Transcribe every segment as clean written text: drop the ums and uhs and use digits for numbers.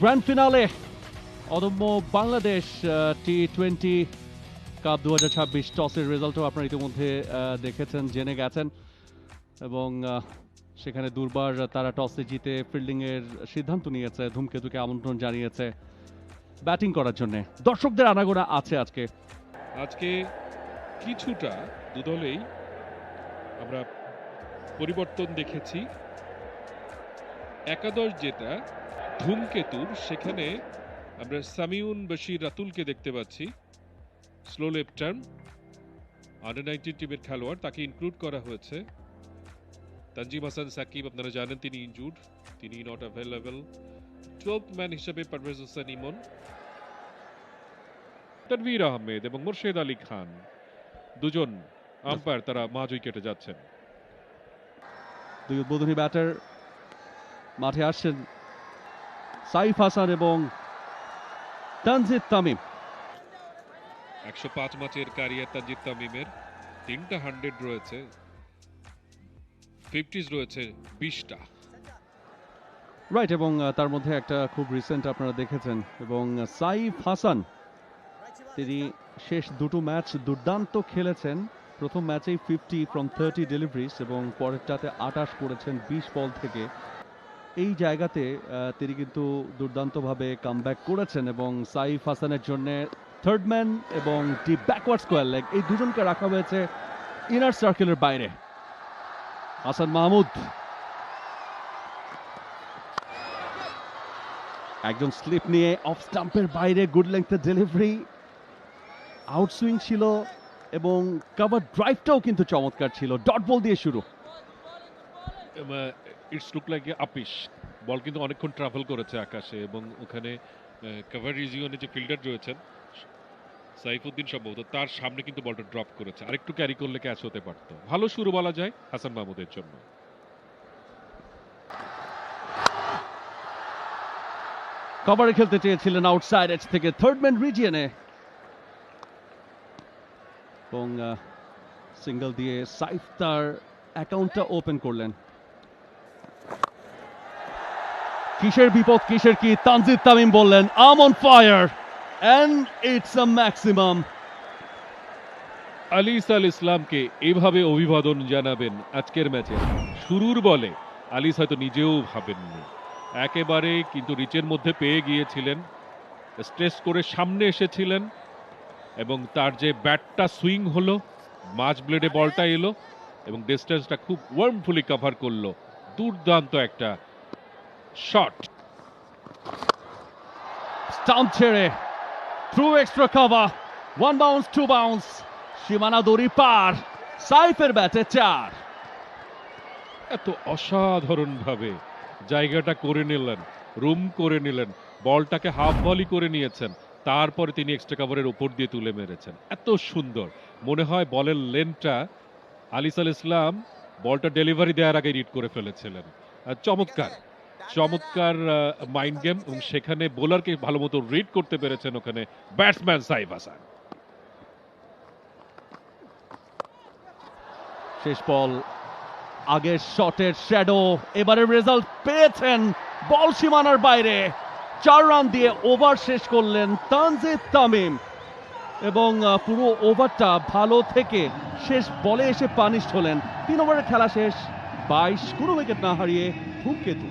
Grand finale অদম্য Bangladesh টি-20 cup 2026 টসের রেজাল্টও আপনারা ইতিমধ্যে দেখেছেন, জেনে গেছেন এবং সেখানে দুর্বার তারা টসে জিতে ফিল্ডিং এর সিদ্ধান্ত নিয়েছে, ধূমকেতুকে আমন্ত্রণ জানিয়েছে ব্যাটিং করার জন্য। দর্শকদের আনাগোনা আছে আজকে কিছুটা দুদলেই আমরা পরিবর্তন দেখেছি। একাদশ যেটা ধূমকেতুর, সেখানে আমরা সামিউন বশির রাতুলকে দেখতে পাচ্ছি, স্লো লেফট টার্ন, আন্ডার-19 টিমের খেলোয়াড়, তাকে ইনক্লুড করা হয়েছে। তানজিম হাসান সাকিব আপনারা জানেন তিনি ইনজুর্ড, তিনি নট অ্যাভেলেবল। 12th ম্যান হিসেবে পারভেজ হোসেন ইমন, তানভীর আহমেদ এবং মোর্শেদ আলী খান দুজন আম্পায়ার, তারা মাঝ উইকেটে যাচ্ছেন। দুই উদ্বোধনী ব্যাটার মাঠে আসছেন, সাইফ হাসান এবং তানজিদ তামিম। 105 ম্যাচের ক্যারিয়ার তানজিদ তামিমের, 3টা 100 রয়েছে, 50s রয়েছে 20টা। রাইট, এবং তার মধ্যে একটা খুব রিসেন্ট আপনারা দেখেছেন। এবং সাইফ হাসান তিনি শেষ দুটো ম্যাচ দুর্দান্ত খেলেছেন। প্রথম ম্যাচেই 50 ফ্রম 30 ডেলিভারিজ এবং পরেরটাতে 28 করেছেন 20 বল থেকে। এই জায়গাতে তিনি কিন্তু দুর্দান্তভাবে কামব্যাক করেছেন এবং সাইফ হাসানের জন্য থার্ড ম্যান এবং ডিপ ব্যাকওয়ার্ড স্কোয়ার লেগ এই দুজনকে রাখা হয়েছে ইনার সার্কেলের বাইরে। হাসান মাহমুদ একজন স্লিপ নিয়ে অফ স্টাম্পের বাইরে, গুড লেংথের ডেলিভারি, আউটসুইং ছিল এবং কভার ড্রাইভটাও কিন্তু চমৎকার ছিল। ডট বল দিয়ে শুরু। ইটস লুক লাইক আপিস বল, কিন্তু অনেকক্ষণ ট্রাভেল করেছে আকাশে এবং ওখানে কভার রিজিওনে যে ফিল্ডার রয়েছেন সাইফুদ্দিন সম্ভবত, তার সামনে কিন্তু বলটা ড্রপ করেছে। আরেকটু ক্যারি করলে ক্যাচ হতে পারত। ভালো শুরু বলা যায় হাসান মাহমুদের জন্য। কভারে খেলতে চেয়েছিলেন আউটসাইড এজ থেকে থার্ড ম্যান রিজিয়নে এবং সিঙ্গেল দিয়ে সাইফ তার অ্যাকাউন্টটা ওপেন করলেন। কিসের বিপদ কিসের কি, তানজিদ তামিম বললেন I'm on fire and it's a maximum. Alis Al ইসলামকে এভাবে অভিবাদন জানাবেন আজকের ম্যাচে। শুরুর বলে আলিস হয়তো নিজেও ভাবেননি, একেবারে কিন্তু রিচের মধ্যে পেয়ে গিয়েছিলেন, স্ট্রেস করে সামনে এসেছিলেন এবং তার যে ব্যাটটা সুইং হলো, মাঝ ব্লেডে বলটা এলো এবং ডিস্টেন্সটা খুব ওয়ার্মফুলি কভার করলো। দুর্দান্ত একটা শট। স্টাম্প ছেড়ে through extra cover, one bounce two bounce, সীমানা দড়ি পার, সাইফের ব্যাটে 4। এত অসাধারণ ভাবে জায়গাটা করে নিলেন, রুম করে নিলেন, বলটাকে হাফ ভলি করে নিয়েছেন, তারপরে তিনি এক্সট্রা কভারের উপর দিয়ে তুলে মেরেছেন। এত সুন্দর, মনে হয় বলের লেনটা আলিস আল ইসলাম বলটা ডেলিভারি দেওয়ার আগে রিড করে ফেলেছিলেন। চমৎকার চমৎকার মাইন্ড গেম, এবং সেখানে বোলারকে ভালো মতো রিড করতে পেরেছেন ওখানে ব্যাটসম্যান সাইফ হাসান। শেষ বল, আগের শটের শ্যাডো, এবারের রেজাল্ট পেয়েছেন, বল সীমানার বাইরে। 4 রান দিয়ে ওভার শেষ করলেন তানজিদ তামিম এবং পুরো ওভারটা ভালো থেকে শেষ বলে এসে পানিশড হলেন। 3 ওভারের খেলা শেষ, 22, কোনো উইকেট না হারিয়ে ধূমকেতু।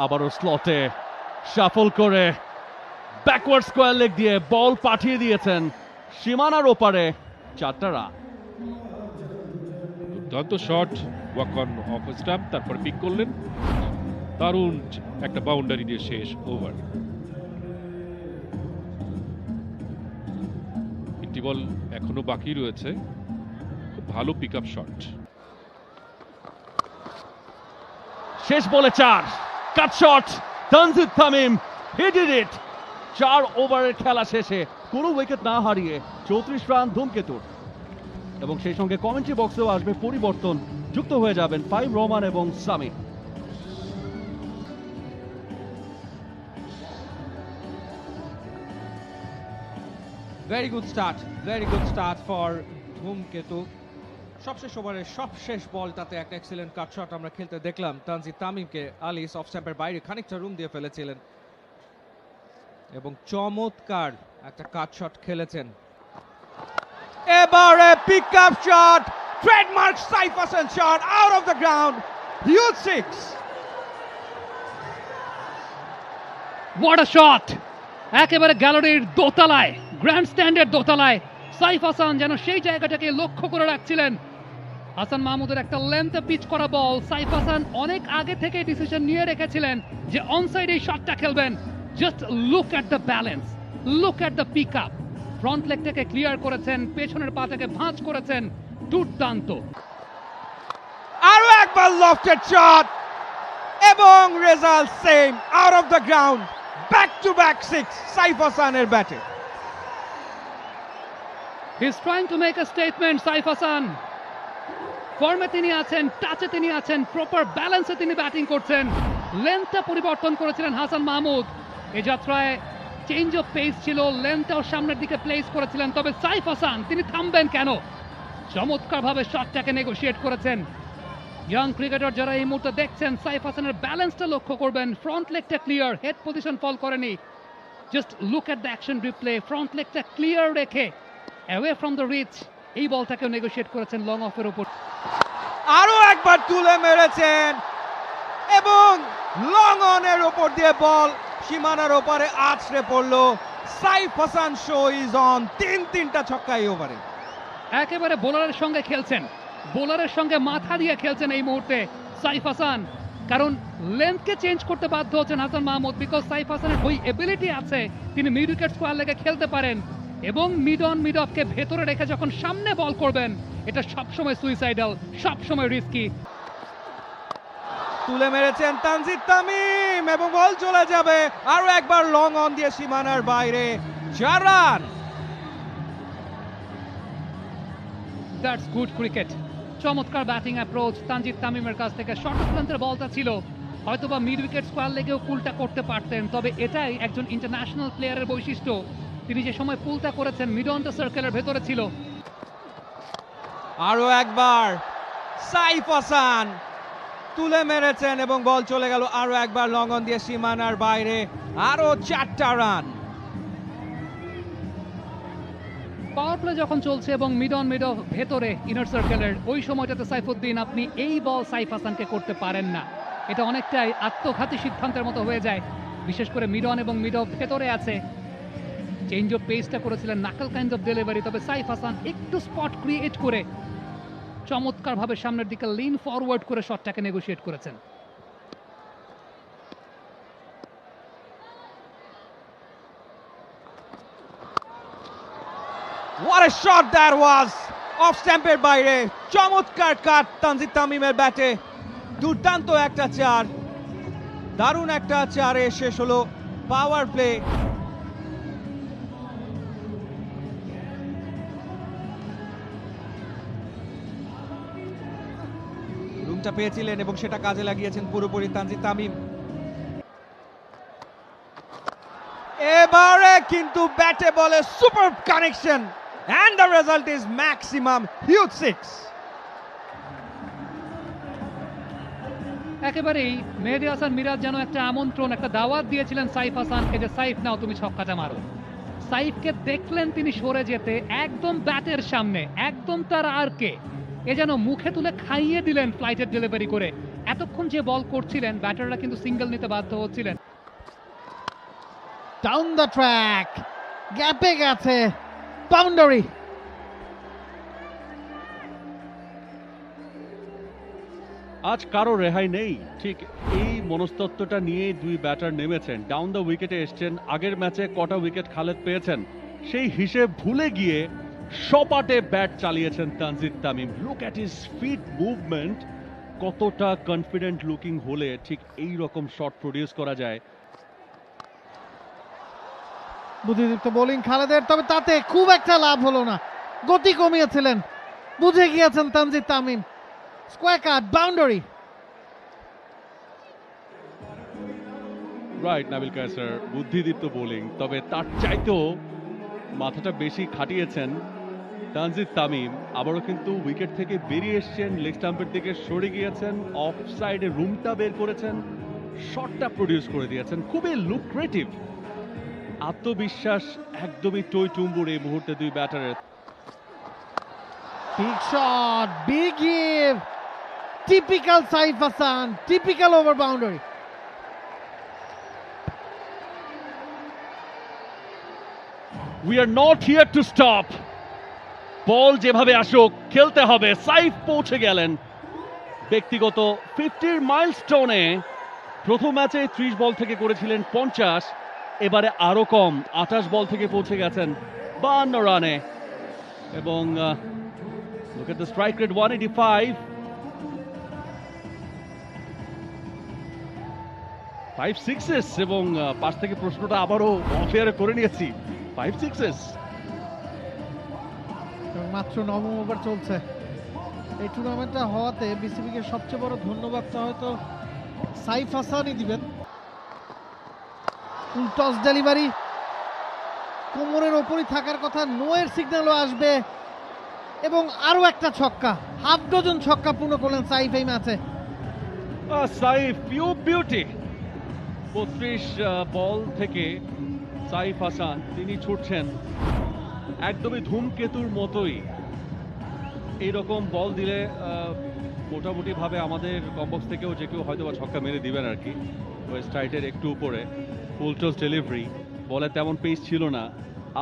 আবারও স্লটে শাফল করে ব্যাকওয়ার্ড স্কোয়ার লেগ দিয়ে বল পাঠিয়ে দিয়েছেন সীমানার ওপারে। 4টা রান। দুর্দান্ত shot, walk on off stump, তারপর পিক করলেন, দারুণ একটা বাউন্ডারি দিয়ে শেষ ওভার। 3টি বল এখনো বাকি রয়েছে, খুব ভালো পিক আপ শট। শেষ বলে 4, cut shot, Tanzid Tamim, he did it. 4 ওভারের খেলা শেষে কোনো উইকেট না হারিয়ে 34 রান ধূমকেতুর। এবং সেই সঙ্গে কমেন্ট্রি বক্সেও আসবে পরিবর্তন। যুক্ত হয়ে যাবেন ফাইম রহমান এবং Sami. Very good start for ধূমকেতু। সবশেষ ওভারের সবশেষ বলটাতে একটা এক্সিলেন্ট কাট শট আমরা খেলতে দেখলাম তানজিদ তামিমকে। আলিস অফ স্ট্যাম্পের বাইরে খানিকটা রুম দিয়ে ফেলেছিলেন এবং চমৎকার একটা কাট শট খেলেছেন। এবারে pick up shot, trademark Saif Hasan shot out of the ground, huge six. What a shot! একেবারে গ্যালারির দোতলায়, গ্র্যান্ড স্ট্যান্ডের দোতলায় সাইফ হাসান যেন সেই জায়গাটাকে লক্ষ্য করে রাখছিলেন। হাসান মাহমুদের একটা লেন্থে পিচ করা বল, সাইফ হাসান অনেক আগে থেকে ডিসিশন নিয়ে রেখেছিলেন যে অনসাইড এই শটটা খেলবেন। Just look at the balance, look at the pick up. Front লেগটাকে ক্লিয়ার করেছেন, পেছনের পাটাকে ভাঁজ করেছেন, দুর্দান্ত। আরো একবার লফটেড শট এবং result same, out of the ground. Back to back six Saif হাসানের ব্যাটে। He is trying to make a statement. Saif Hasan ফর্মে তিনি আছেন, টাচে তিনি আছেন, প্রপার ব্যালেন্সে তিনি ব্যাটিং করছেন। লেন্থটা পরিবর্তন করেছিলেন হাসান মাহমুদ। এই যাত্রায় চেঞ্জ অফ পেস ছিল, লেন্থটাও সামনের দিকে প্লেস করেছিলেন। তবে সাইফ হাসান তিনি থামবেন কেন? চমৎকারভাবে শটটাকে নেগোশিয়েট করেছেন। ইয়াং ক্রিকেটার যারা এই মুহূর্তে দেখছেন, সাইফ হাসানের ব্যালেন্সটা লক্ষ্য করবেন। ফ্রন্ট লেগটা ক্লিয়ার, হেড পজিশন ফল করেনি। Just look at the action replay, front লেগটা ক্লিয়ার রেখে অ্যাওয়ে ফ্রম দ্য রিচ এই বলটাকেও নেগোশিয়েট করেছেন লং অফের উপর। আরো একবার তুলে মেরেছেন এবং লং অনের উপর দিয়ে বল সীমানার ওপারে আছড়ে পড়লো। Saif Hasan show is on. তিনটা ছক্কা এই ওভারে। একেবারে বোলারের সঙ্গে খেলছেন, বোলারের সঙ্গে মাথা দিয়ে খেলছেন এই মুহূর্তে সাইফ হাসান। কারণ লেন্থকে চেঞ্জ করতে বাধ্য হচ্ছেন হাসান মাহমুদ, বিকজ সাইফ হাসানের ওই এবিলিটি আছে, তিনি মিড উইকেট স্কোয়ার লেগে খেলতে পারেন এবং মিড অন মিড অফকে ভেতরে রেখে যখন সামনে বল করবেন এটা সবসময় সুইসাইডাল, সবসময় রিস্কি। তুলে মেরেছেন তানজিদ তামিম এবং বল চলে যাবে আরো একবার লং অন দিয়ে সীমানার বাইরে। 4 রান। That's good cricket. চমৎকার ব্যাটিং অ্যাপ্রোচ তানজিদ তামিমের কাছ থেকে। শর্ট অফ লেন্থের বলটা ছিল, হয়তোবা মিড উইকেট স্কোয়ার লেগেও পুলটা করতে পারতেন। তবে এটাই একজন ইন্টারন্যাশনাল প্লেয়ারের বৈশিষ্ট্য। তিনি যে সময় পুলটা করেছেন মিড অন দ্য সার্কেলের ভেতরে ছিল। আরো একবার সাইফ হাসান তুলে মেরেছেন এবং বল চলে গেল আরো একবার লং অন দিয়ে সীমানার বাইরে। আরো 4টা রান। পাওয়ার প্লে যখন চলছে এবং মিড অন মিড অফ ভেতরে ইনার সার্কেলের, ওই সময়টাতে সাইফুদ্দিন আপনি এই বল সাইফ হাসানকে করতে পারেন না। এটা অনেকটাই আত্মঘাতী সিদ্ধান্তের মতো হয়ে যায়, বিশেষ করে মিড অন এবং মিড অফ ভেতরে আছে। চেঞ্জ অফ পেসটা করেছিলেন, নাকল কাইন্ড অফ ডেলিভারি। তবে সাইফ হাসান একটু স্পট ক্রিয়েট করে চমৎকারভাবে সামনের দিকে লিন ফরওয়ার্ড করে শটটাকে নেগোশিয়েট করেছেন। What a shot that was! Of স্ট্যাম্পের বাইরে চমৎকার কাট তানজিদ তামিমের ব্যাটে। দুর্দান্ত একটা চার, দারুণ একটা চারে শেষ হলো পাওয়ার প্লে। রুমটা পেয়েছিলেন এবং সেটা কাজে লাগিয়েছেন পুরোপুরি তানজিদ তামিম। এবারে কিন্তু ব্যাটে বলে super connection and the result is maximum, huge six. একেবারেই মেহেদী হাসান মিরাজ যেন একটা আমন্ত্রণ, একটা দাওয়াত দিয়েছিলেন সাইফ হাসানকে যে সাইফ নাও তুমি ছক্কাটা মারো। সাইফকে দেখলেন তিনি সরে যেতে, একদম ব্যাটের সামনে, একদম তার আর কে এ যেন মুখে তুলে খাইয়ে দিলেন ফ্লাইটের ডেলিভারি করে। এতক্ষণ যে বল করছিলেন ব্যাটাররা কিন্তু সিঙ্গেল নিতে বাধ্য হচ্ছিলেন। ডাউন দ্য ট্র্যাক, গ্যাপে গেছে, বাউন্ডারি। আজ কারো রেহাই নেই, ঠিক এই মনস্তত্ত্বটা নিয়ে দুই ব্যাটার নেমেছেন। ডাউন দ্য উইকেটে এসছেন, আগের ম্যাচে কটা উইকেট খালেদ পেয়েছেন সেই হিসেব ভুলে গিয়ে সপাটে ব্যাট চালিয়েছেন Tanzid Tamim. Look at his fit movement, কতটা কনফিডেন্ট লুকিং হলে ঠিক এই রকম শট প্রডিউস করা যায়। বুদ্ধিদীপ্ত বোলিং খালেদের, তবে তাতে খুব একটা লাভ হলো না। গতি কমিয়েছিলেন, বুঝে গিয়েছেন Tanzid Tamim. Square cut, boundary. Right, Nabil Kaiser বুদ্ধিদীপ্ত বোলিং, তবে তার চাইতেও মাথাটা বেশি খাটিয়েছেন তানজিদ তামিম। আবারও কিন্তু উইকেট থেকে বেরিয়ে এসছেন, লেগ স্টাম্পের দিকে সরে গিয়েছেন, অফ সাইডে রুমটা বের করেছেন, শটটা প্রডিউস করে দিয়েছেন, খুবই লুক্রেটিভ। আত্মবিশ্বাস একদমই টই টুম্বুর এই মুহূর্তে দুই ব্যাটারের। Big shot, big hit. Typical Saif Hassan, typical over boundary. We are not here to stop. বল যেভাবে আসুক খেলতে হবে। সাইফ পৌঁছে গেলেন ব্যক্তিগত 50 মাইলস্টোনে। প্রথম ম্যাচে 30 বল থেকে করেছিলেন 50, এবারে আরো কম 28 বল থেকে পৌঁছে গেছেন 52 রানে। এবং look at the strike rate 185, 5 sixes, এবং পাশ থেকে প্রশ্নটা আবারও অফেয়ারে করে নিয়েছি, 5 sixes। এবং মাত্র 9 ওভার চলছে। এই টুর্নামেন্টটা হওয়াতে বিসিবিকে সবচেয়ে বড় ধন্যবাদটা হয়তো সাইফ হাসানই দিবেন। ফুল টস ডেলিভারি, কোমরের ওপরই থাকার কথা, নোয়ের সিগন্যালও আসবে এবং আরো একটা ছক্কা, হাফ ডজন ছক্কা পূর্ণ করলেন সাইফ এই ম্যাচে। Saif pure beauty. 32 বল থেকে সাইফ হাসান তিনি ছুটছেন একদমই ধূমকেতুর মতোই। এইরকম বল দিলে মোটামুটি ভাবে আমাদের কমবক্স থেকেও যে কেউ হয়তো বা ছক্কা মেরে দিবেন আর কি। ওয়েস্ট রাইটের একটু উপরে, ফুল টস ডেলিভারি, বলে তেমন পেস ছিল না,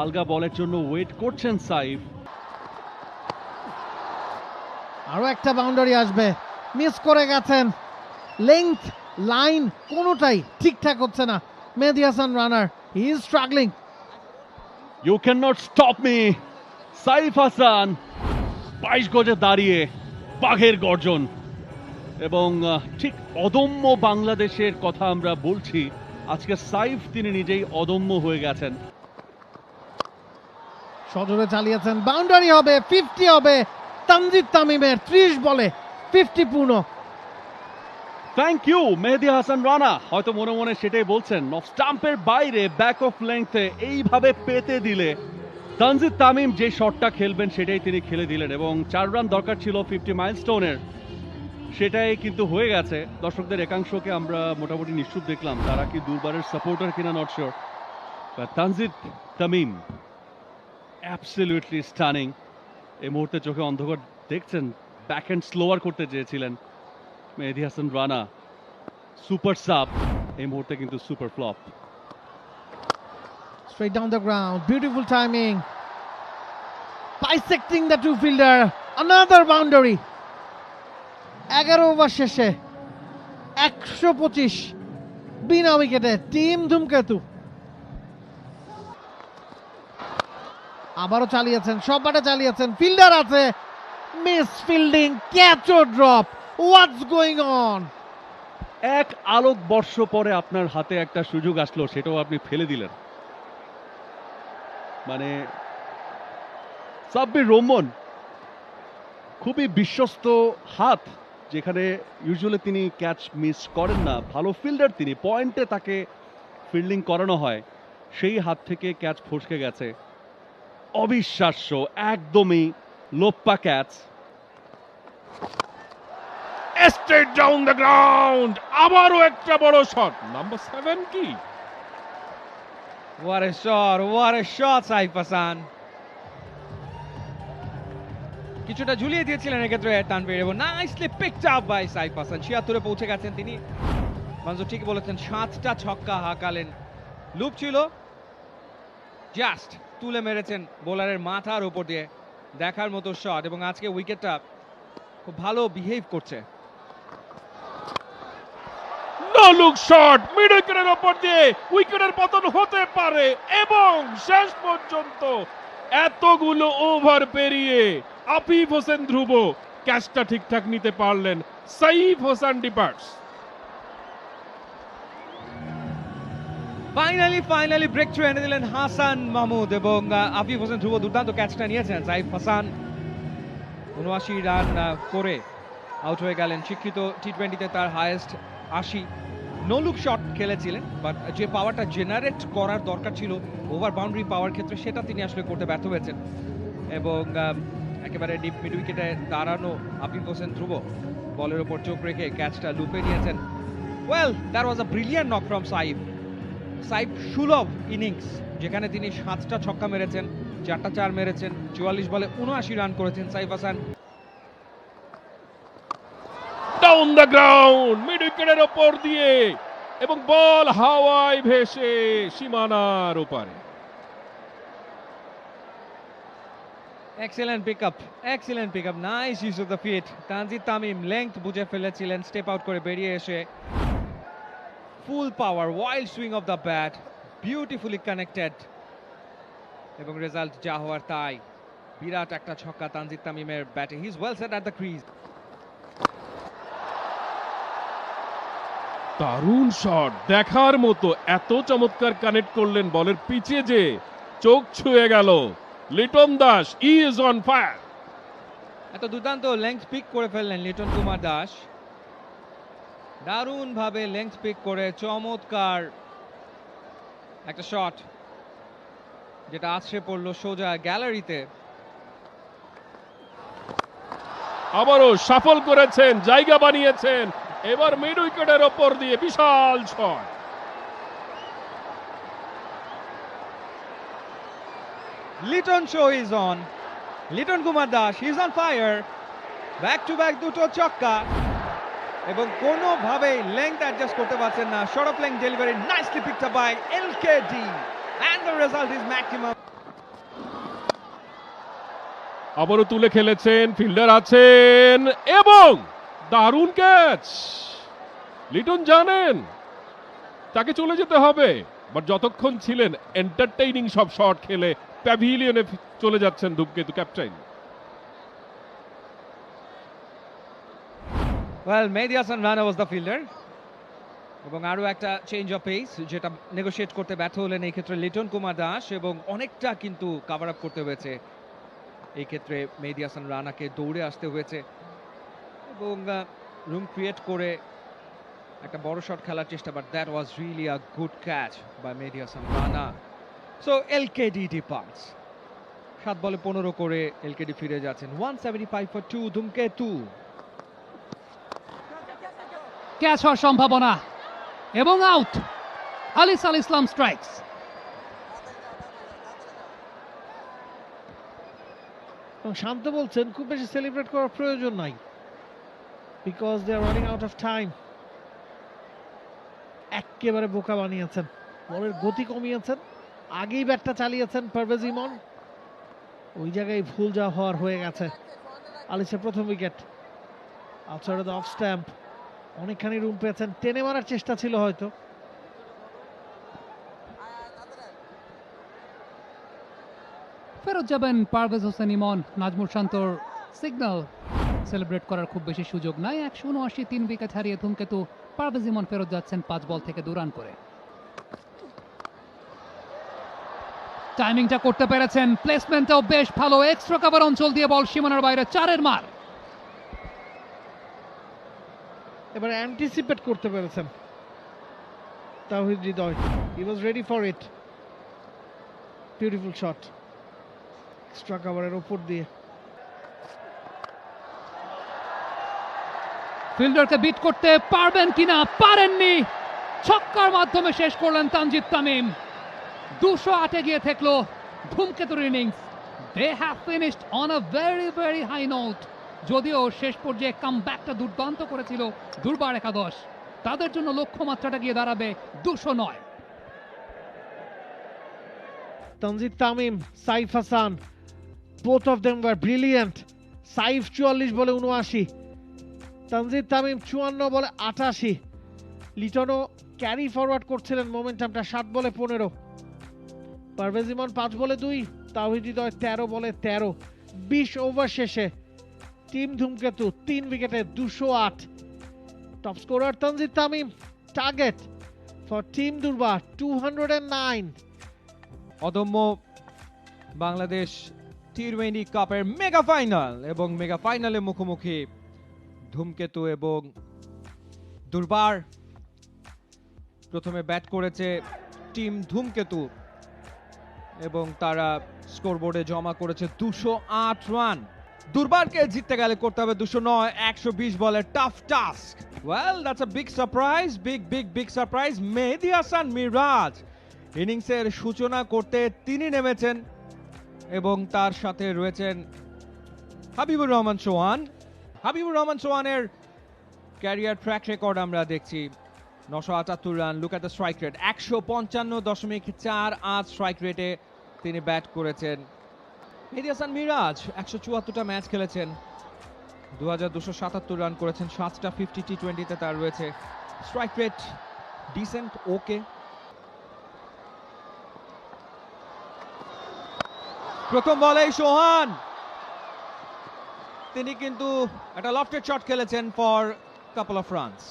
আলগা বলের জন্য ওয়েট করছেন সাইফ। আরো একটা বাউন্ডারি আসবে, মিস করে গেছেন। লেংথ, লাইন কোনোটাই ঠিকঠাক হচ্ছে না। মেহেদী হাসান রানার, he is struggling. You can not stop me. Saif Hasan 22 গজে দাঁড়িয়ে বাঘের গর্জন, এবং ঠিক অদম্য বাংলাদেশের কথা আমরা বলছি। আজকে সাইফ তিনি নিজেই অদম্য হয়ে গেছেন। সজোরে চালিয়েছেন, বাউন্ডারি হবে, 50 হবে তানজিদ তামিমের 30 বলে 50 পূর্ণ। থ্যাংক ইউ মেহেদী হাসান রানা। হয়তো মনে মনে সেটাই বলছেন, অফ স্টাম্পের বাইরে ব্যাক অফ লেংথে এইভাবে পেতে দিলে তানজিদ তামিম যে শটটা খেলবেন সেটাই তিনি খেলে দিলেন, এবং 4 রান দরকার ছিল 50 মাইলস্টোনের, সেটাই কিন্তু হয়ে গেছে। দর্শকদের একাংশকে আমরা মোটামুটি নিশ্চুপ দেখলাম, তারা কি দুর্বারের সাপোর্টার কিনা not sure. Tanzid Tamim absolutely stunning. এই মুহূর্তে চোখে অন্ধকার দেখছেন, ব্যাক হ্যান্ড স্লোয়ার করতে চেয়েছিলেন মেহেদী হাসান রানা, সুপার সাব, এই মুহূর্তে কিন্তু super flop. Straight down the ground, beautiful timing, bisecting the two fielder, another boundary. 11 over শেষে 125 বিনা উইকেটে টিম ধূমকেতু। আবারও চালিয়েছেন, সব বাটে চালিয়েছেন, ফিল্ডার আছে, মিস ফিল্ডিং, ক্যাচ ও ড্রপ, হোয়াটস গোয়িং অন। এক আলোক বর্ষ পরে আপনার হাতে একটা সুযোগ আসলো, সেটাও আপনি ফেলে দিলেন। মানে সাব্বির রহমান খুবই বিশ্বস্ত হাত, যেখানে ইউজুয়ালি তিনি ক্যাচ মিস করেন না, ভালো ফিল্ডার তিনি, পয়েন্টে তাকে ফিল্ডিং করানো হয়, সেই হাত থেকে ক্যাচ ফসকে গেছে। অবিশ্বাস্য, একদমই লোপ্পা catch. Straight down the ground, আবারও একটা বড় শট। নাম্বার 7 কি? What a shot, what a shot Saif Hasan. কিছুটা ঝুলিয়ে দিয়েছিলেন এক্ষেত্রে তানভীর, এবং nicely picked up by Saif Hasan. 76 পৌঁছে গেছেন তিনি। মানুষ ঠিক বলেছেন, 7টা ছক্কা হাঁকালেন, লুপ ছিল, জাস্ট তুলে মেরেছেন বোলারের মাথার উপর দিয়ে। দেখার মতো শট, এবং আজকে উইকেটটা খুব ভালো বিহেভ করছে। নো লুক শট, মিড উইকেটের উপর দিয়ে উইকেটের পতন হতে পারে, এবং শেষ পর্যন্ত এতগুলো ওভার পেরিয়ে আফিফ হোসেন ধ্রুব ক্যাচটা ঠিকঠাক নিতে পারলেন। Saif Hasan departs. Finally breakthrough এনে দিলেন হাসান মাহমুদ, এবং আফিফ হোসেন ধ্রুব দুর্দান্ত ক্যাচটা নিয়েছেন। সাইফ হাসান 79 রান করে আউট হয়ে গেলেন। শিক্ষিত টি-20তে তার হাইয়েস্ট 80 নো লুক শট খেলেছিলেন, বাট যে পাওয়ারটা জেনারেট করার দরকার ছিল ওভার বাউন্ডারি পাওয়ার ক্ষেত্রে সেটা তিনি আসলে করতে ব্যর্থ হয়েছেন। এবং একেবারে ডিপ মিড উইকেটে দাঁড়ানো আবিদ হোসেন ধ্রুব বলের ওপর চোখ রেখে ক্যাচটা লুপে নিয়েছেন। Well, that was a brilliant knock from Saif. Saif সুলভ ইনিংস, যেখানে তিনি 7টা ছক্কা মেরেছেন, 4টা 4 মেরেছেন, 44 বলে 79 রান করেছেন Saif Hasan. Down the ground, mid উইকেটের ওপর দিয়ে, এবং বল হাওয়ায় ভেসে সীমানার ওপারে। Excellent pickup, nice use of the feet. Tanzid Tamim length বুঝে ফেলেছিলেন, স্টেপ আউট করে বেরিয়ে এসে full power wild swing of the bat, beautifully connected, এবং রেজাল্ট যা হওয়ার তাই। বিরাট একটা ছক্কা তানজিদ তামিমের ব্যাটে। He is well set at the crease. দারুণ শট, দেখার মতো, এত চমৎকার কানেক্ট করলেন বলের পিছে যে চোখ ছুঁয়ে গেল। Liton Das is on fire. এত দুর্দান্ত লেংথ পিক করে ফেললেন লিটন কুমার দাস, দারুণ ভাবে লেংথ পিক করে চমৎকার একটা শট, যেটা আছড়ে পড়লো সোজা গ্যালারিতে। আবারও সফল করেছেন, জায়গা বানিয়েছেন, এবার মিড উইকেটের ওপর দিয়ে বিশাল ছয়। Liton show is on, Liton Kumar Das is on fire. Back to back দুটো ছক্কা, এবং কোনোভাবেই লেংথ অ্যাডজাস্ট করতে পারছেন না। Short of length delivery, nicely picked up by LKD, and the result is maximum. আবারও তুলে খেলেছেন, ফিল্ডার আছেন, এবং দারুণ ক্যাচ। লিটন জানেন তাকে চলে যেতে হবে, বাট যতক্ষণ ছিলেন এন্টারটেইনিং সব শট খেলে প্যাভিলিয়নে চলে যাচ্ছেন ধূমকেতু captain. Well, Mehedi Hasan Rana was the fielder, এবং আরো একটা চেঞ্জ অফ পেস যেটা নেগোশিয়েট করতে ব্যর্থ হলেন এই ক্ষেত্রে লিটন কুমার দাস, এবং অনেকটা কিন্তু কভার আপ করতে হয়েছে এই ক্ষেত্রে মেহেদী হাসান রানাকে, দৌড়ে আসতে হয়েছে, এবং রুম ক্রিয়েট করে একটা বড় শট খেলার চেষ্টা, but that was really a good catch by Mehedi Hasan Rana. So LKD departs, 7 বলে 15 করে এলকেডি ফিরে যাচ্ছেন। 175 ফর 2 ধূমকেতু। ক্যাচ হওয়ার সম্ভাবনা, এবং আউট। আলিস আল ইসলাম স্ট্রাইকস। শান্ত বলছেন খুব বেশি সেলিব্রেট করার প্রয়োজন নাই, because they are running out of time. একেবারে বোকা বানিয়েছেন, বলের গতি কমিয়েছেন, আগেই ব্যাটটা চালিয়েছেন পারভেজ ইমন, ওই জায়গায় ভুল যা হওয়ার হয়ে গেছে। আলিসের প্রথম wicket, outside of the of stamp, অনেকখানি রুম পেয়েছেন, টেনে মারার চেষ্টা ছিল হয়তো। ফেরত যাবেন পারভেজ হোসেন ইমন। নাজমুল শান্তর সিগন্যাল, সেলিব্রেট করার খুব বেশি সুযোগ নাই। 179, 3 উইকেট হারিয়ে ধূমকেতু। পারভেজ ইমন ফেরত যাচ্ছেন 5 বল থেকে 2 রান করে। টাইমিংটা করতে পেরেছেন, প্লেসমেন্টটাও বেশ ভালো। এক্সট্রা কভার অঞ্চল দিয়ে বল সীমানার বাইরে, 4-এর মার। এবার অ্যান্টিসিপেট করতে পেরেছেন Towhid Hridoy, he was ready for it. Beautiful shot, extra কভারের উপর দিয়ে। ফিল্ডারকে বিট করতে পারবেন কিনা, পারেননি। ছক্কার মাধ্যমে শেষ করলেন তানজিদ তামিম। 208 গিয়ে থাকলো ধূমকেতুর ইনিংস। They have finished on a very very high note. যদিও শেষ পর্যায়ে কামব্যাকটা দুর্দান্ত করেছিল দুর্বার একাদশ, তাদের জন্য লক্ষ্যমাত্রাটা গিয়ে দাঁড়াবে 209। Tanzid Tamim, Saif Hasan, both of them were brilliant. Saif 44 বলে 79, তানজিদ তামিম 54 বলে 88। লিটনও ক্যারি ফরওয়ার্ড করছিলেন মোমেন্টামটা, 7 বলে 15। পারভেজ ইমন 5 বলে 2, তাওহিদ হৃদয় 13 বলে 13। 20 ওভার শেষে টিম ধূমকেতু 3 উইকেটে 208। Top scorer Tanzid Tamim, target for team দুর্বার 209। অদম্য বাংলাদেশ টি-20 কাপের মেগা ফাইনাল, এবং মেগা ফাইনালে মুখোমুখি ধূমকেতু এবং দুর্বার। প্রথমে ব্যাট করেছে টিম ধূমকেতু এবং তারা স্কোরবোর্ডে জমা করেছে 208 রান। দুর্বারকে জিততে গেলে করতে হবে 209, 120 বলের tough task. Well, that's a big surprise, big surprise. Mehedi Hasan Miraz ইনিংসের সূচনা করতে তিনি নেমেছেন এবং তার সাথে রয়েছেন হাবিবুর রহমান সোহান। হাবিবুর রহমান সোহানের ক্যারিয়ার ট্র্যাক রেকর্ড আমরা দেখছি 978 রান। Look at the strike rate, 155.48 strike রেটে তিনি ব্যাট করেছেন। মেহেদী হাসান মিরাজ 174টা ম্যাচ খেলেছেন, 2277 রান করেছেন, 7টা 50 টি20তে তার রয়েছে। Strike rate decent, okay. প্রথম বলেই সোহান, তিনি কিন্তু একটা লফটেড শট খেলেছেন ফর কাপল অফ রানস।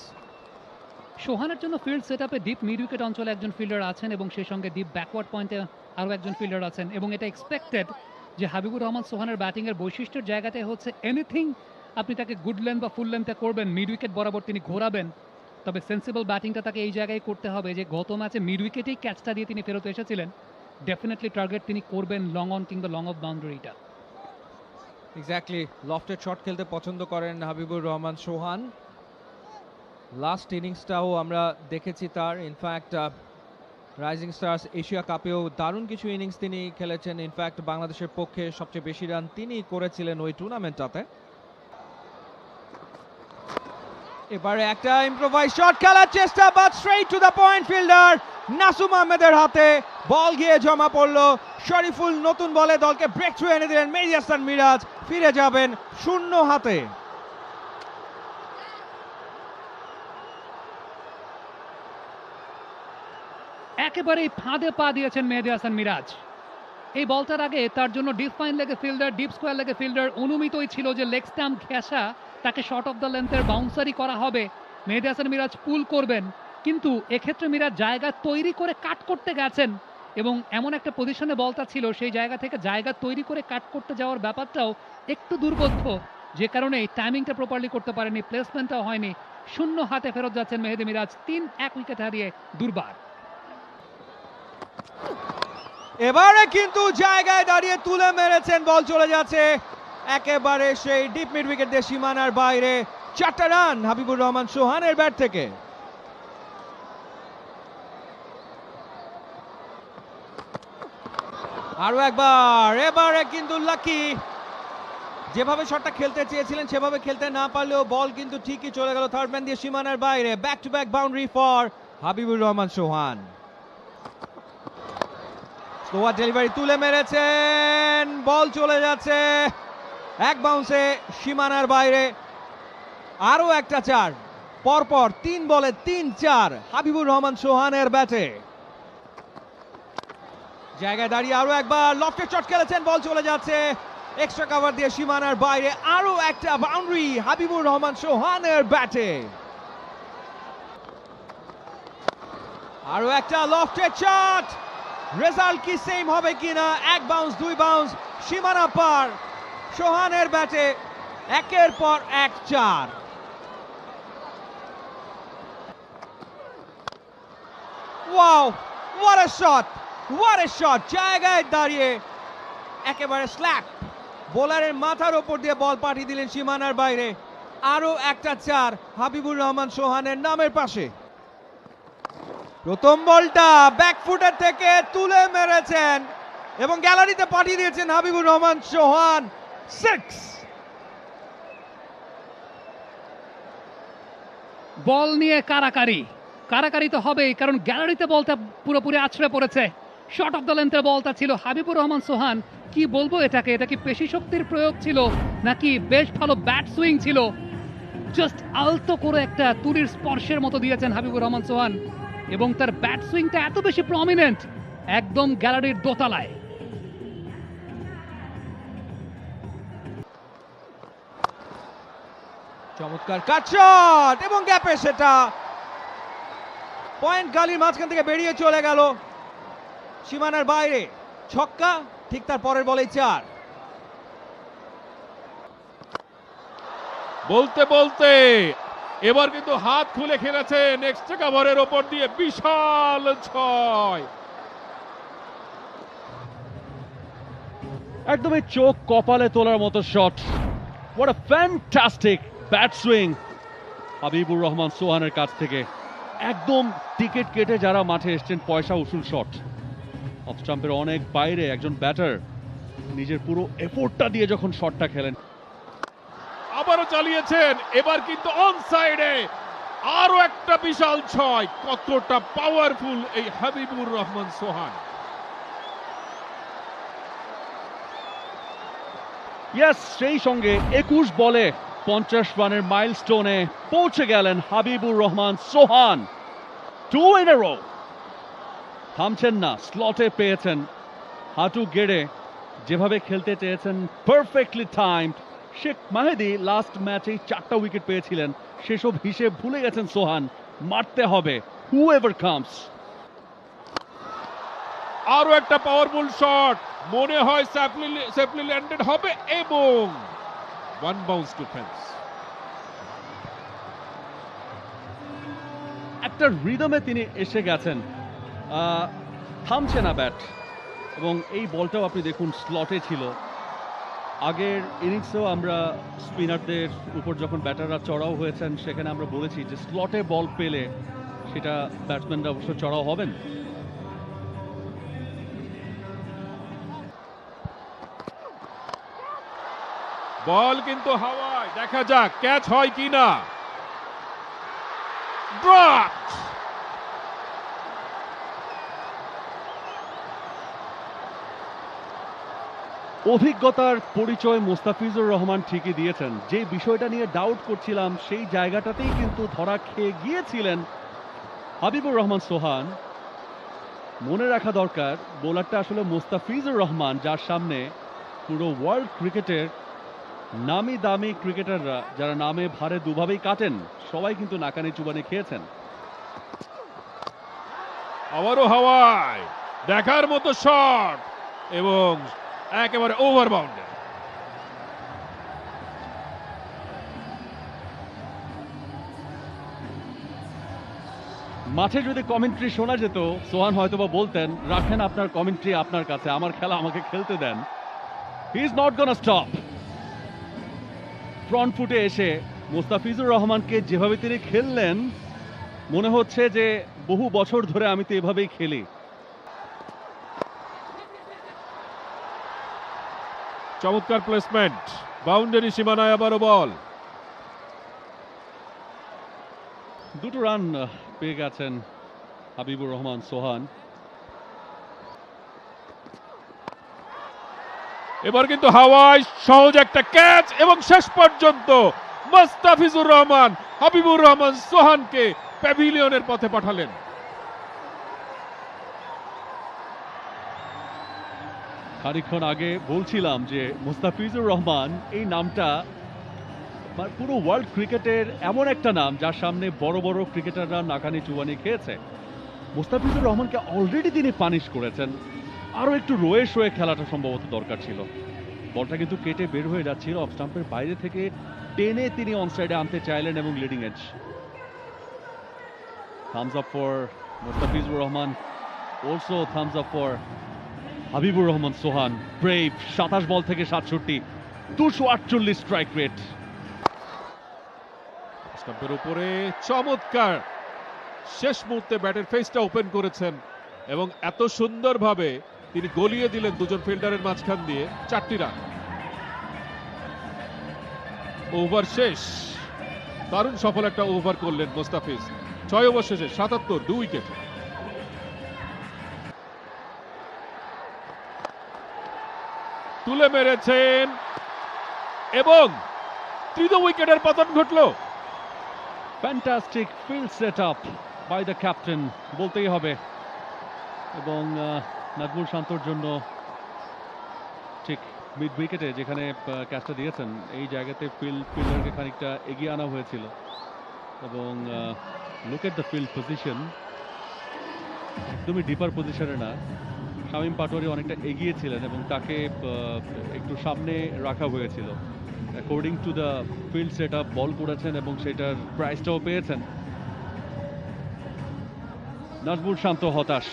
সোহানের জন্য ফিল্ড সেটআপে ডিপ মিড উইকেট অঞ্চলে একজন ফিল্ডার আছেন এবং সেই সঙ্গে ডিপ ব্যাকওয়ার্ড পয়েন্টে আরও একজন ফিল্ডার আছেন এবং এটা এক্সপেক্টেড যে হাবিবুর রহমান সোহানের ব্যাটিংয়ের বৈশিষ্ট্যের জায়গাতে হচ্ছে এনিথিং আপনি তাকে গুড লেন্থ বা ফুল লেন্থে করবেন, মিড উইকেট বরাবর তিনি ঘোরাবেন, তবে সেন্সিবল ব্যাটিংটা তাকে এই জায়গায় করতে হবে যে গত ম্যাচে মিড উইকেটেই ক্যাচটা দিয়ে তিনি ফেরত এসেছিলেন। ডেফিনেটলি টার্গেট তিনি করবেন লং অন কিংবা লং অফ বাউন্ডারিটা। এক্স্যাক্টলি, লফটেড শট খেলতে পছন্দ করেন হাবিবুর রহমান সোহান। লাস্ট ইনিংসটাও আমরা দেখেছি তার। ইনফ্যাক্ট রাইজিং স্টার্স এশিয়া কাপেও দারুণ কিছু ইনিংস তিনি খেলেছেন। ইনফ্যাক্ট বাংলাদেশের পক্ষে সবচেয়ে বেশি রান তিনি করেছিলেন ওই টুর্নামেন্টটাতে। এবারে একটা ইম্প্রোভাইজ শট খেলার চেষ্টা, but straight to the point. Fielder Nasum আহমেদের হাতে বল গিয়ে জমা পড়লো। শরীফুল নতুন বলে দলকে ব্রেক থ্রু এনে দিলেন। মেহেদী হাসান মিরাজ ফিরে যাবেন শূন্য হাতে। একেবারেই ফাঁদে পা দিয়েছেন মেহেদী হাসান মিরাজ। এই বলটার আগে তার জন্য ডিপ ফাইন লেগে ফিল্ডার, ডিপ স্কোয়ার লেগে ফিল্ডার অনুমিতই ছিল যে লেগ স্ট্যাম্প ঘেঁষা তাকে শর্ট অফ দ্য লেন্থের বাউন্সারি করা হবে, মেহেদী হাসান মিরাজ পুল করবেন, কিন্তু এক্ষেত্রে মিরাজ জায়গা তৈরি করে কাট করতে গেছেন এবং এমন একটা পজিশনে বলটা ছিল সেই জায়গা থেকে জায়গা তৈরি করে কাট করতে যাওয়ার ব্যাপারটাও একটু দুর্বোধ্য, যে কারণে টাইমিংটা প্রপারলি করতে পারেনি, প্লেসমেন্টটাও হয়নি। শূন্য হাতে ফেরত যাচ্ছেন মেহেদী মিরাজ 3-1 উইকেট হারিয়ে দুর্বার। এবারে কিন্তু জায়গায় দাঁড়িয়ে তুলে মেরেছেন, বল চলে যাচ্ছে একেবারে সেই ডিপ মিড উইকেট দিয়ে সীমানার বাইরে। 4টা রান হাবিবুর রহমান সোহানের ব্যাট থেকে। আরো একবার, এবারে কিন্তু লাকি, যেভাবে শটটা খেলতে চেয়েছিলেন সেভাবে খেলতে না পারলেও বল কিন্তু ঠিকই চলে গেল থার্ড ম্যান দিয়ে সীমানার বাইরে। Back to back boundary for Habibur Rahman Sohan. Slower delivery, তুলে মেরেছেন, বল চলে যাচ্ছে এক বাউন্সে সীমানার বাইরে। আরো একটা 4, পরপর 3 বলে 3-4 হাবিবুর রহমান সোহানের ব্যাটে। জায়গায় দাঁড়িয়ে আরো একবার লফটেড শট খেলেছেন, বল চলে যাচ্ছে এক্সট্রা কভার দিয়ে সীমানার বাইরে। আরো একটা বাউন্ডারি হাবিবুর রহমান সোহানের ব্যাটে। আরো একটা লফটেড শট, রেজাল্ট কি সেম হবে কিনা? 1 বাউন্স 2 বাউন্স, সীমানা পার সোহানের ব্যাটে। একের পর 1 4। Wow, what a shot, what a shot! জায়গায় দাঁড়িয়ে একেবারে স্ল্যাপ বোলারের মাথার ওপর দিয়ে বল পাঠিয়ে দিলেন সীমানার বাইরে। আরো একটা 4 হাবিবুর রহমান সোহানের নামের পাশে। প্রথম বলটা ব্যাকফুটের থেকে তুলে মেরেছেন এবং গ্যালারিতে পাঠিয়ে দিয়েছেন হাবিবুর রহমান সোহান। 6। বল নিয়ে কারাকারি তো হবেই, কারণ গ্যালারিতে বলটা পুরোপুরি আছড়ে পড়েছে। শর্ট অফ দ্য লেন্থের বলটা ছিল। হাবিবুর রহমান সোহান, কি বলবো এটাকে, এটা কি পেশি শক্তির প্রয়োগ ছিল নাকি বেশ ভালো ব্যাট সুইং ছিল? জাস্ট আলতো করে একটা তুলির স্পর্শের মতো দিয়েছেন হাবিবুর রহমান সোহান এবং তার ব্যাট সুইংটা এত বেশি প্রমিনেন্ট, একদম গ্যালারির দোতলায়। চমৎকার কাট শট এবং গ্যাপে সেটা পয়েন্ট গালির মাঝখান থেকে বেরিয়ে চলে গেল সীমানার বাইরে। ছক্কা, ঠিক তার পরের বলেই 4। বলতে বলতে এবার কিন্তু হাত খুলে খেলেছেন এক্সট্রা কাভারের ওপর দিয়ে, বিশাল 6। একদমই চোখ কপালে তোলার মতো shot. What a fantastic bat swing Habibur Rahman সোহানের কাছ থেকে। একদম টিকিট কেটে যারা মাঠে এসেছেন পয়সা উসুল শট। অফ স্টাম্পের অনেক বাইরে একজন ব্যাটার নিজের পুরো এফোর্টটা দিয়ে যখন শটটা খেলেন। আবারও চালিয়েছেন, এবার কিন্তু অন সাইডে আরো একটা বিশাল 6। কতটা পাওয়ারফুল এই হাবিবুর রহমান সোহান। ইয়েস, সেই সঙ্গে 21 বলে 50 রানের মাইলস্টোনে পৌঁছে গেলেন হাবিবুর রহমান সোহান। 2 in a row। থামছেন না, স্লটে পেয়েছেন, হাঁটু গেড়ে যেভাবে খেলতে চেয়েছেন, perfectly timed. Sheikh Mahedi last ম্যাচেই 4টা উইকেট পেয়েছিলেন, সেসব হিসেব ভুলে গেছেন সোহান। মারতে হবে হু এভার কামস। আরো একটা পাওয়ারফুল শট, মনে হয় সেফলি ল্যান্ডেড হবে এবং ওয়ান বাউন্স টু ফেন্স। একটা রিদমে তিনি এসে গেছেন, থামছে না ব্যাট। এবং এই বলটাও আপনি দেখুন স্লটে ছিল। আগের ইনিংসেও আমরা স্পিনারদের উপর যখন ব্যাটাররা চড়াও হয়েছেন সেখানে আমরা বলেছি যে স্লটে বল পেলে সেটা ব্যাটসম্যানরা অবশ্য চড়াও হবেন। বল কিন্তু হাওয়ায়, দেখা যাক ক্যাচ হয় কিনা। ড্রপড। অভিজ্ঞতার পরিচয় মোস্তাফিজুর রহমান ঠিকই দিয়েছেন। যে বিষয়টা নিয়ে ডাউট করছিলাম সেই জায়গাটাতেই কিন্তু ধরা খেয়ে গিয়েছিলেন হাবিবুর রহমান সোহান। মনে রাখা দরকার বোলারটা আসলে মোস্তাফিজুর রহমান, যার সামনে পুরো ওয়ার্ল্ড ক্রিকেটের নামি দামি ক্রিকেটাররা, যারা নামে ভারে দুভাবেই কাটেন, সবাই কিন্তু নাকানি চুবানি খেয়েছেন। আবারও হাওয়ায়, দেখার মতো শট এবং একেবারে ওভার বাউন্ডারি। মাঠে যদি কমেন্ট্রি শোনা যেত সোহান হয়তোবা বলতেন, রাখেন আপনার কমেন্ট্রি আপনার কাছে, আমার খেলা আমাকে খেলতে দেন। He is not gonna stop. Front ফুটে এসে মোস্তাফিজুর রহমানকে যেভাবে তিনি খেললেন, মনে হচ্ছে যে বহু বছর ধরে আমি তো এভাবেই খেলি। চমৎকার প্লেসমেন্ট, বাউন্ডারি সীমানায় আবারও বল। 2টো রান পেয়ে গেছেন হাবিবুর রহমান সোহান। এবার কিন্তু হাওয়ায় সহজ একটা ক্যাচ এবং শেষ পর্যন্ত মোস্তাফিজুর রহমান হাবিবুর রহমান সোহানকে প্যাভিলিয়নের পথে পাঠালেন। খানিকক্ষণ আগে বলছিলাম যে মোস্তাফিজুর রহমান এই নামটা পুরো ওয়ার্ল্ড ক্রিকেটের এমন একটা নাম যার সামনে বড় বড় ক্রিকেটাররা নাকানি চুবানি খেয়েছে। মোস্তাফিজুর রহমানকে অলরেডি তিনি পানিশ করেছেন, আরো একটু রোয়ে শোয়ে খেলাটা সম্ভবত দরকার ছিল। বলটা কিন্তু কেটে বের হয়ে যাচ্ছিল, অফ স্টাম্পের বাইরে থেকে টেনে তিনি অনসাইডে আনতে চাইলেন এবং leading edge. Thumbs up for Mustafizur Rahman, also thumbs up for Habibur Rahman Sohan. Brave, 27 ball থেকে 67, 248 স্ট্রাইক রেট। স্টাম্পের উপরে চমৎকার শেষ মুহূর্তে ব্যাটের ফেসটা ওপেন করেছেন এবং এত সুন্দরভাবে তিনি গলিয়ে দিলেন দুজন ফিল্ডারের মাঝখান দিয়ে 4টি রান। ওভার শেষ, দারুণ সফল একটা ওভার করলেন মোস্তাফিজ। 6 ওভার শেষে 77, 2 উইকেট। তুলে মেরেছেন এবং 3য় উইকেটের পতন ঘটল। Fantastic field set up by the captain বলতেই হবে। এবং নাজমুল শান্তর জন্য ঠিক মিড উইকেটে যেখানে ক্যাচটা দিয়েছেন এই জায়গাতে ফিল্ডারকে খানিকটা এগিয়ে আনা হয়েছিল। এবং look at the field position, একদমই ডিপার পজিশনে না, শামীম পাটোয়ারি অনেকটা এগিয়ে ছিলেন এবং তাকে একটু সামনে রাখা হয়েছিল। According to the field set up ball করেছেন এবং সেটার প্রাইজটাও পেয়েছেন। নাজমুল শান্ত হতাশ।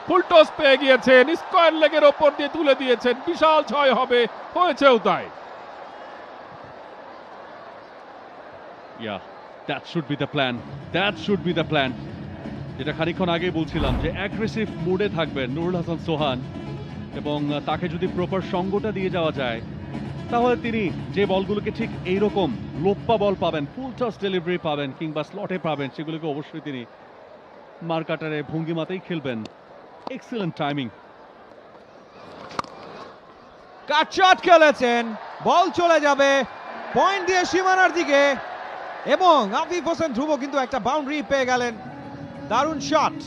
ফুল টস পেয়ে গিয়েছেন, স্কয়ার লেগের ওপর দিয়ে তুলে দিয়েছেন, বিশাল ছয় হবে, হয়েছেও তাই। Yeah, that should be the plan. That should be the plan. যেটা খানিকক্ষণ আগে বলছিলাম যে অ্যাগ্রেসিভ মুডে থাকবেন নুরুল হাসান সোহান এবং তাকে যদি প্রপার সঙ্গটা দিয়ে যাওয়া যায় তাহলে তিনি যে বলগুলোকে ঠিক এইরকম লোপ্পা বল পাবেন, ফুল টস ডেলিভারি পাবেন কিংবা স্লটে পাবেন, সেগুলোকে অবশ্যই তিনি মার্কাটারে ভঙ্গিমাতেই খেলবেন। Excellent timing. কাট শট খেলেছেন, বল চলে যাবে পয়েন্ট দিয়ে সীমানার দিকে এবং আফিফ হোসেন ধ্রুব কিন্তু একটা বাউন্ডারি পেয়ে গেলেন। দারুণ শট।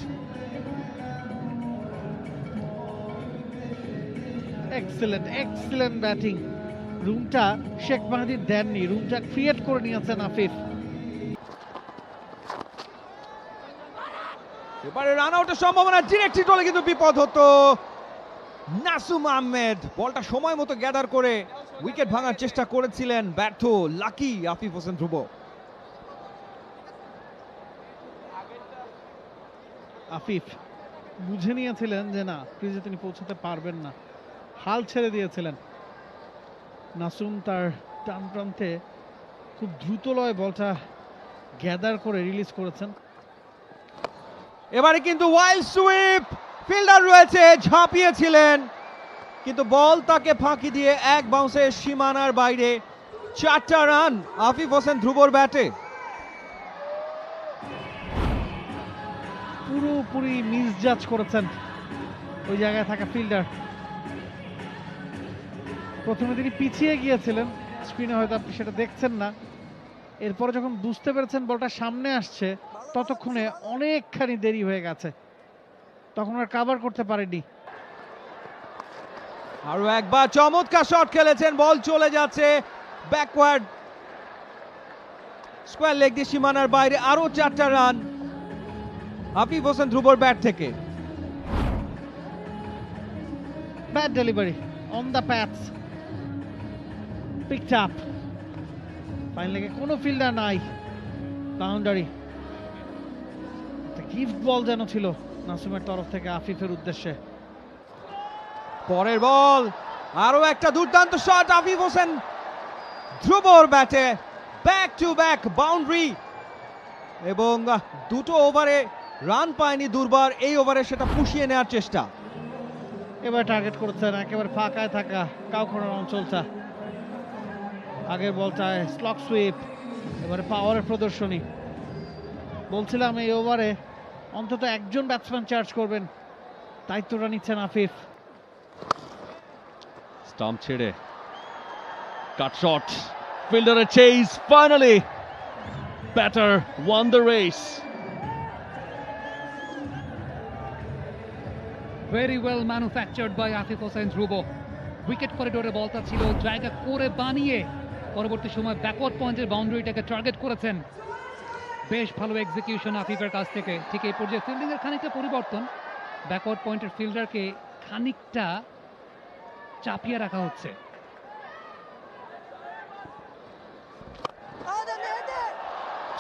Excellent batting. রুমটা শেখ মাহাদি দেননি, রুমটা ক্রিয়েট করে নিয়েছেন আফিফ। এবারে রান আউটের সম্ভাবনা, ডিরেক্ট হিট হলে কিন্তু বিপদ হতো। নাসুম আহমেদ বলটা সময় মতো গ্যাদার করে উইকেট ভাঙার চেষ্টা করেছিলেন, ব্যর্থ। লাকি আফিফ হোসেন ধ্রুব। আফিফ বুঝে নিয়েছিলেন যে না, ক্রিজে তিনি পৌঁছাতে পারবেন না, হাল ছেড়ে দিয়েছিলেন। নাসুম তার ডান প্রান্তে খুব দ্রুত লয়ে বলটা গ্যাদার করে রিলিজ করেছেন। এবারে কিন্তু ওয়াইল্ড সুইপ, ফিল্ডার রয়েছে, ঝাঁপিয়েছিলেন কিন্তু বল তাকে ফাঁকি দিয়ে এক বাউন্সে সীমানার বাইরে। 4টা রান আফিফ হোসেন ধ্রুবর ব্যাটে। পুরোপুরি মিসজাজ করেছেন ওই জায়গায় থাকা ফিল্ডার। প্রথমে তিনি পিছিয়ে গিয়েছিলেন, স্ক্রিনে হয়তো আপনি সেটা দেখছেন না। এরপরে যখন বুঝতে পেরেছেন বলটা সামনে আসছে, ততক্ষণে অনেকখানি দেরি হয়ে গেছে, তখন আর কভার করতে পারেনি। আরো একবার চমৎকার শট খেলেছেন, বল চলে যাচ্ছে ব্যাকওয়ার্ড, স্কোয়ার লেগ দিয়ে সীমানার বাইরে। আরো 4টা রান আফিফ হোসেন ধ্রুবর ব্যাট থেকে। Bat delivery on the patch, picked up. Fine লেগে কোনো ফিল্ডার নাই, বাউন্ডারি। গিফট বল যেন ছিল নাসুমের তরফ থেকে আফিফের উদ্দেশ্যে। পরের বল, আরো একটা দুর্দান্ত শট আফিফ হোসেন ধ্রুবর ব্যাটে, ব্যাক টু ব্যাক বাউন্ডারি এবং দুটো ওভারে রান পায়নি দুর্বার, এই ওভারে সেটা পুষিয়ে নেওয়ার চেষ্টা। এবার টার্গেট করেছেন একেবারে ফাঁকায় থাকা কাউখানার অঞ্চলটা। আগের বলটায় স্লক সুইপ, এবারে পাওয়ারের প্রদর্শনী। বলছিলাম এই ওভারে অন্তত একজন ব্যাটসম্যান চার্জ করবেন, দায়িত্বটা নিচ্ছেন আফিফ। স্টাম্প ছেড়ে কাট শট, ফিল্ডারের chase, finally batter won the race. Very well manufactured by Afif Hossain Dhrubo. Wicket করিডোরে বলটা ছিল, জায়গা করে বানিয়ে পরবর্তী সময় ব্যাকওয়ার্ড পয়েন্টের বাউন্ডারিটাকে টার্গেট করেছেন। বেশ ভালো এক্সিকিউশন আফিফের কাছ থেকে। ঠিক এই পর্যায়ে ফিল্ডিং এর খানিকটা পরিবর্তন, ব্যাকওয়ার্ড পয়েন্টের ফিল্ডারকে খানিকটা চাপিয়ে রাখা হচ্ছে।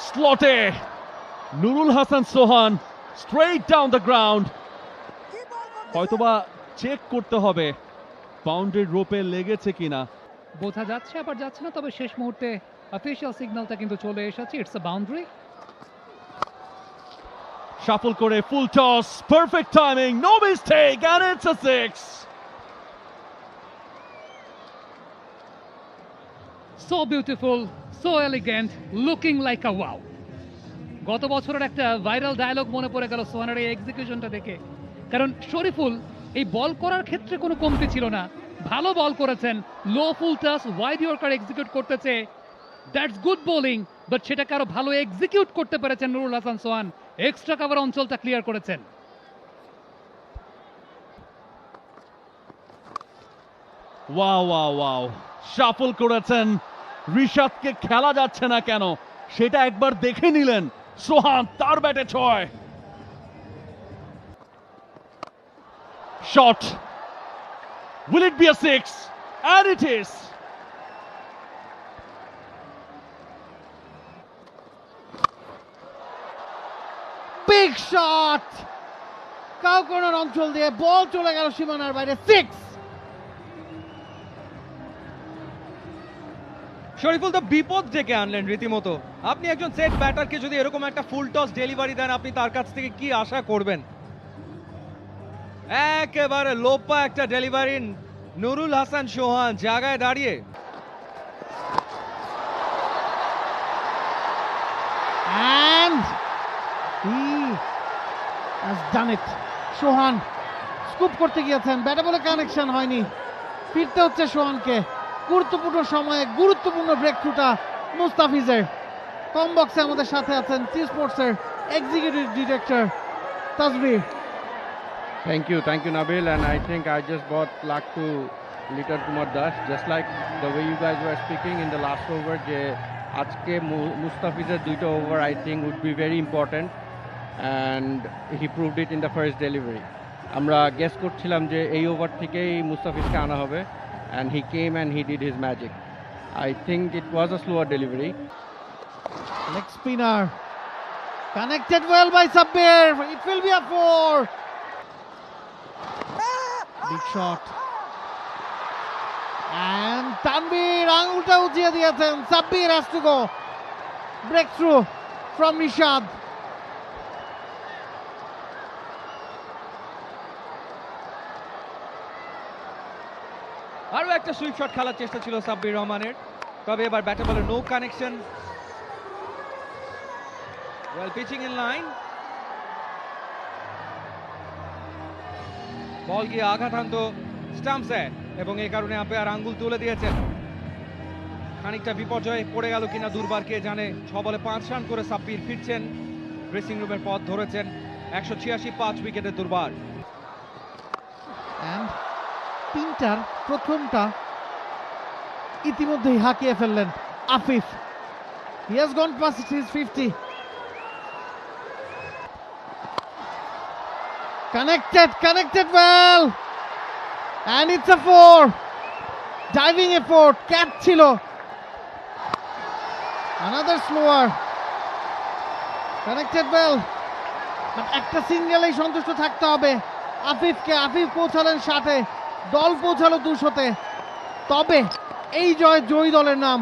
স্লটে নুরুল হাসান সোহান, স্ট্রেইট ডাউন দ্য গ্রাউন্ড। হয়তোবা চেক করতে হবে বাউন্ডারি রোপে লেগেছে কিনা। বোঝা যাচ্ছে আবার যাচ্ছে না, তবে শেষ মুহূর্তে অফিশিয়াল সিগন্যালটা কিন্তু চলে এসেছে, ইটস আ বাউন্ডারি। শাফল করে full toss, perfect timing, no mistake, and it's a 6। So beautiful, so elegant, looking like a wow. গত বছরের একটা ভাইরাল ডায়লগ মনে পড়ে গেল সোহানের এই এক্সিকিউশনটা দেখে। কারণ শরীফুল এই বল করার ক্ষেত্রে কোনো কমতি ছিল না, ভালো বল করেছেন, লো ফুল টাস ওয়াইড ইয়র্কার এক্সিকিউট করতেছে, দ্যাটস গুড বোলিং, বাট সেটাকে আরো ভালো এক্সিকিউট করতে পেরেছেন নুরুল হাসান সোহান। এক্সট্রা কভার অঞ্চলটা ক্লিয়ার করেছেন। ওয়াও ওয়াও ওয়াও, শাফল করেছেন। রিশাদকে খেলা যাচ্ছে না কেন, সেটা একবার দেখে নিলেন। সোহান, তার ব্যাটে 6। Shot, will it be a 6? And it is. Big shot, cow corner অঞ্চল দিয়ে বল চলে গেল সীমানার বাইরে, 6। শরীফুল তো বিপদ ডেকে আনলেন রীতিমতো। আপনি একজন সেট ব্যাটারকে যদি এরকম একটা ফুল টস ডেলিভারি দেন, আপনি তার কাছ থেকে কি আশা করবেন? একেবারে লোপা একটা ডেলিভারি নুরুল হাসান সোহান জায়গায় দাঁড়িয়ে। And he has done it. Sohan scoop করতে গিয়েছেন, ব্যাটে বলে কানেকশন হয়নি, ফিরতে হচ্ছে সোহানকে। গুরুত্বপূর্ণ সময়ে গুরুত্বপূর্ণ ব্রেক থ্রুটা মুস্তাফিজের। কম বক্সে আমাদের সাথে আছেন টি স্পোর্টসের executive director Tajbir. Thank you, Nabil. And I think I just brought luck to Liton Kumar Das, just like the way you guys were speaking in the last over. Je ajke Mustafiz's 2 over I think would be very important, and he proved it in the first delivery. আমরা guess করছিলাম যে এই over থেকেই মুস্তাফিজকে আনা হবে, and he came and he did his magic. I think it was a slower delivery. Leg spinner connected well by Sabbir. It will be a 4. Big shot. And Tanvir আঙুলটা উঠিয়ে দিয়েছেন। Sabbir has to go. Breakthrough from Nishad. আরো একটা sweep shot খেলার চেষ্টা ছিল সাব্বির রহমানের, তবে এবার ব্যাটে বলে no connection. Well pitching in line, ball গিয়ে আঘাত হানত স্টাম্পসে এবং এই কারণে আম্পায়ার আঙ্গুল তুলে দিয়েছেন। খানিকটা বিপর্যয়ে পড়ে গেল কিনা দুর্বার কে জানে। 6 বলে 5 রান করে সাব্বির ফিরছেন, ড্রেসিং রুমের পথ ধরেছেন। 186, 5 উইকেটের দুর্বার। And তিনটার প্রথমটা ইতিমধ্যেই হাঁকিয়ে ফেললেন Afif. He has gone past his 50. Connected well. And it's a 4. Diving effort, catch ছিল। Another slower. Connected well. But একটা সিঙ্গেলেই সন্তুষ্ট থাকতে হবে আফিফকে। আফিফ পৌঁছালেন 60-এ, দল পৌঁছালো 200-তে। তবে এই জয়ী দলের নাম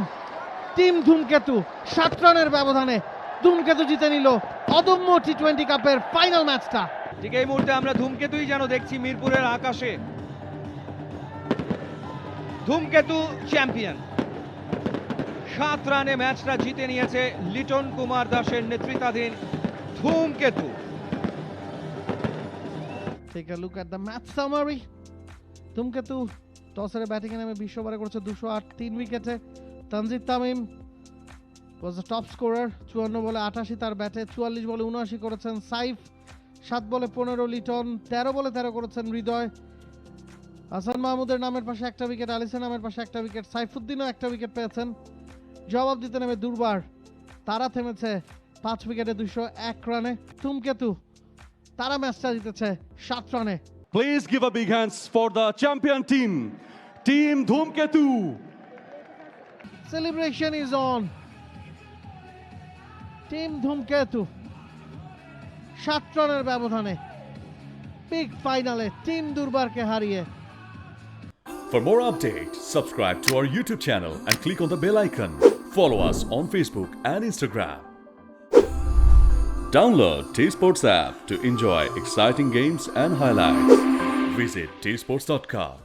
টিম ধূমকেতু। 7 রানের ব্যবধানে ধূমকেতু জিতে নিল অদম্য টি-20 কাপের ফাইনাল ম্যাচটা। ঠিক এই মুহূর্তে আমরা ধূমকেতুই যেন দেখছি মিরপুরের আকাশে। ধূমকেতু চ্যাম্পিয়ন। 7 রানে ম্যাচটা জিতে নিয়েছে লিটন কুমার দাসের নেতৃত্বাধীন ধূমকেতু। Take a look at the match summary. ধূমকেতু টসের ব্যাটিং এ নামে 20 ওভারে করেছে 208, 3 উইকেটে। Tanzid Tamim was the top scorer, 54 বলে 88 তার ব্যাটে, 44 বলে 79 করেছেন সাইফ, 7 বলে 15 লিটন, 13 বলে 13 করেছেন হৃদয়। হাসান মাহমুদের নামের পাশে একটা উইকেট, আলিসের নামের পাশে একটা উইকেট, সাইফুদ্দিনও একটা উইকেট পেয়েছেন। জবাব দিতে নেমে দুর্বার, তারা থেমেছে 5 উইকেটে 201 রানে। ধূমকেতু তারা ম্যাচটা জিতেছে 7 রানে। Please give a big hands for the champion team, Team Dhumketu. Celebration is on. Team ধূমকেতু 7 রানের ব্যবধানে বিগ ফাইনালে টিম দুর্বারকে হারিয়ে। For more updates, subscribe to our YouTube channel and click on the bell icon. Follow us on Facebook and Instagram. Download T-Sports app to enjoy exciting games and highlights. Visit tsports.com.